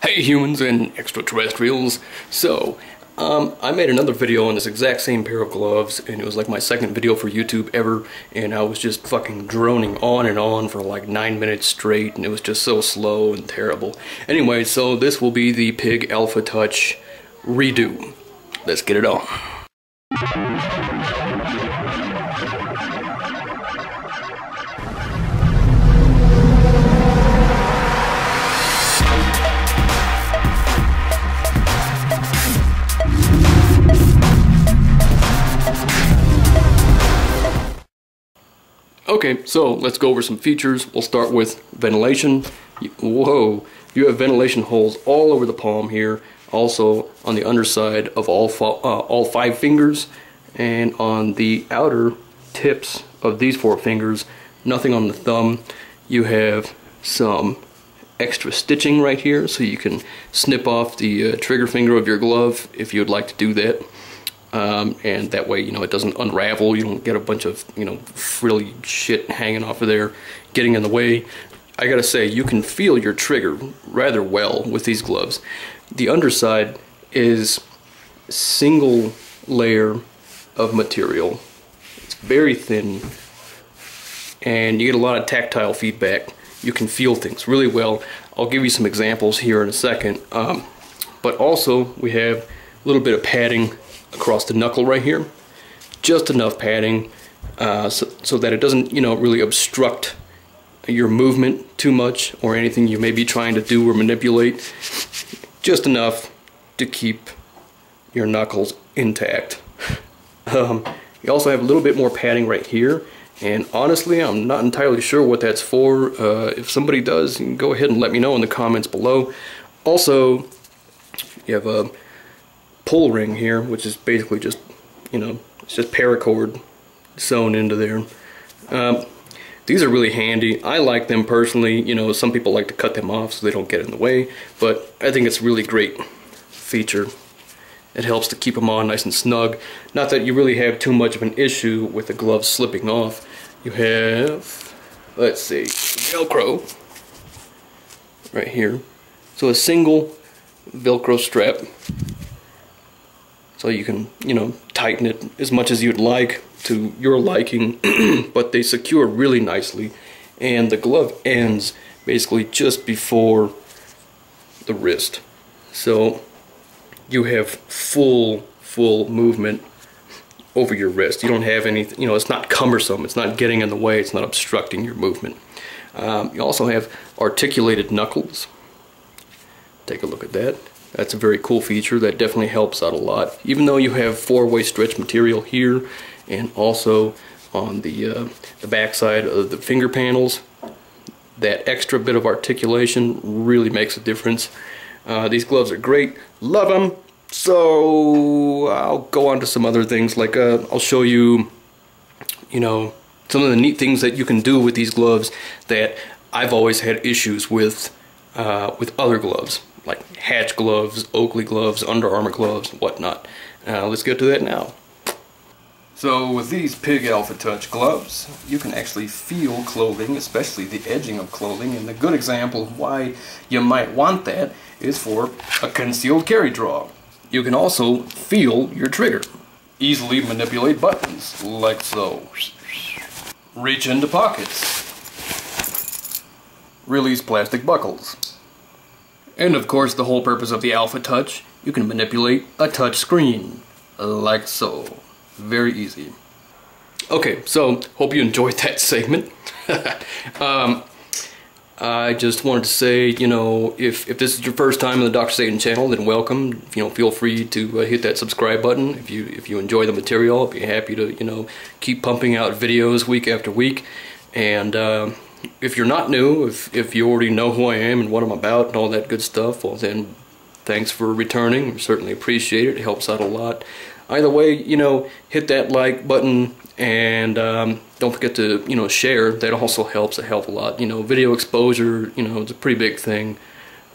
Hey humans and extraterrestrials. So, I made another video on this exact same pair of gloves, and it was like my second video for YouTube ever, and I was just fucking droning on and on for like 9 minutes straight, and it was just so slow and terrible. Anyway, so this will be the p.i.g Alpha Touch redo. Let's get it on. Okay, so let's go over some features. We'll start with ventilation. Whoa, you have ventilation holes all over the palm here, also on the underside of all 5 fingers, and on the outer tips of these 4 fingers, nothing on the thumb. You have some extra stitching right here, so you can snip off the trigger finger of your glove if you would like to do that. And that way, it doesn't unravel. You don't get a bunch of, frilly shit hanging off of there, getting in the way. I gotta say, you can feel your trigger rather well with these gloves. The underside is single layer of material. It's very thin, and you get a lot of tactile feedback. You can feel things really well. I'll give you some examples here in a second. But also, we have a little bit of padding across the knuckle right here, just enough padding so that it doesn't really obstruct your movement too much or anything you may be trying to do or manipulate, just enough to keep your knuckles intact. You also have a little bit more padding right here, and honestly I'm not entirely sure what that's for. If somebody does, you can go ahead and let me know in the comments below. Also, you have a pull ring here, which is basically just, it's just paracord sewn into there. These are really handy. I like them personally. Some people like to cut them off so they don't get in the way, but I think it's a really great feature. It helps to keep them on nice and snug. Not that you really have too much of an issue with the gloves slipping off. You have, let's see, Velcro right here. So a single Velcro strap, so you can, tighten it as much as you'd like to your liking, but they secure really nicely, and the glove ends basically just before the wrist. So you have full movement over your wrist. You don't have any, it's not cumbersome, it's not getting in the way, it's not obstructing your movement. You also have articulated knuckles. Take a look at that. That's a very cool feature that definitely helps out a lot. Even though you have 4-way stretch material here and also on the back side of the finger panels, that extra bit of articulation really makes a difference. These gloves are great. Love them. So I'll go on to some other things, like I'll show you, some of the neat things that you can do with these gloves that I've always had issues with other gloves, like Hatch gloves, Oakley gloves, Under Armour gloves, whatnot. Let's get to that now. So with these p.i.g Alpha Touch gloves, you can actually feel clothing, especially the edging of clothing, and a good example of why you might want that is for a concealed carry draw. You can also feel your trigger. Easily manipulate buttons, like so. Reach into pockets. Release plastic buckles. And of course, the whole purpose of the Alpha Touch, you can manipulate a touch screen, like so. Very easy. Okay, so hope you enjoyed that segment. I just wanted to say, if this is your first time on the Dr. Satan channel, then welcome. Feel free to hit that subscribe button. If you enjoy the material, I'll be happy to keep pumping out videos week after week. And if you're not new, if you already know who I am and what I'm about and all that good stuff, well then, thanks for returning. We certainly appreciate it. It helps out a lot. Either way, hit that like button, and don't forget to, share. That also helps a hell of a lot. Video exposure, it's a pretty big thing.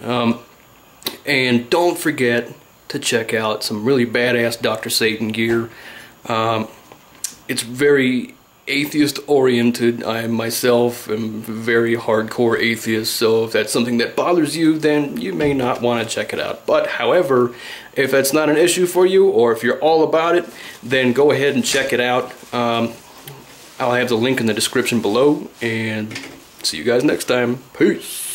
And don't forget to check out some really badass Dr. Satan gear. It's very atheist oriented. I myself am very hardcore atheist, so if that's something that bothers you, then you may not want to check it out. But however, if that's not an issue for you, or if you're all about it, then go ahead and check it out. I'll have the link in the description below, and see you guys next time. Peace.